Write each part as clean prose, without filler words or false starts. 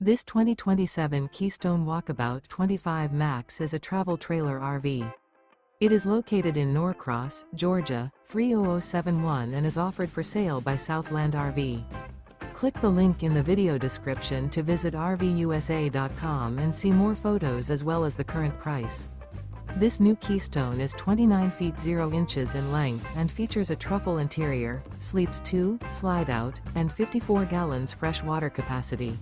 This 2027 Keystone Walkabout 25 Max is a travel trailer RV. It is located in Norcross, Georgia, 30071 and is offered for sale by Southland RV. Click the link in the video description to visit RVUSA.com and see more photos as well as the current price. This new Keystone is 29 feet 0 inches in length and features a Truffle interior, sleeps 2, Slideout, and 54 gallons fresh water capacity.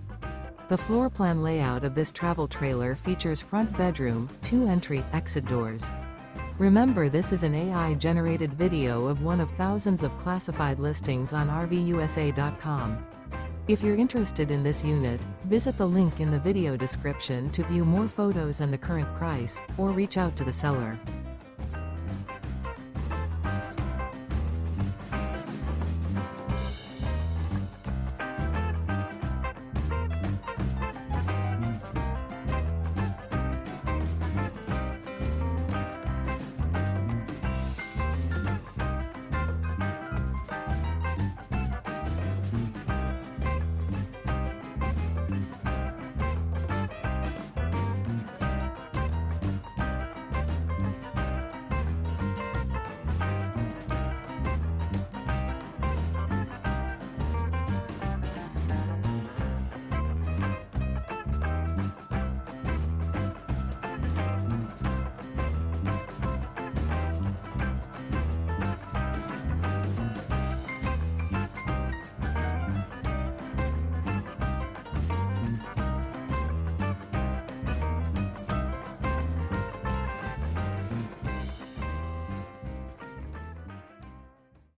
The floor plan layout of this travel trailer features front bedroom, 2 entry/exit doors. Remember, this is an AI-generated video of one of thousands of classified listings on RVUSA.com. If you're interested in this unit, visit the link in the video description to view more photos and the current price, or reach out to the seller.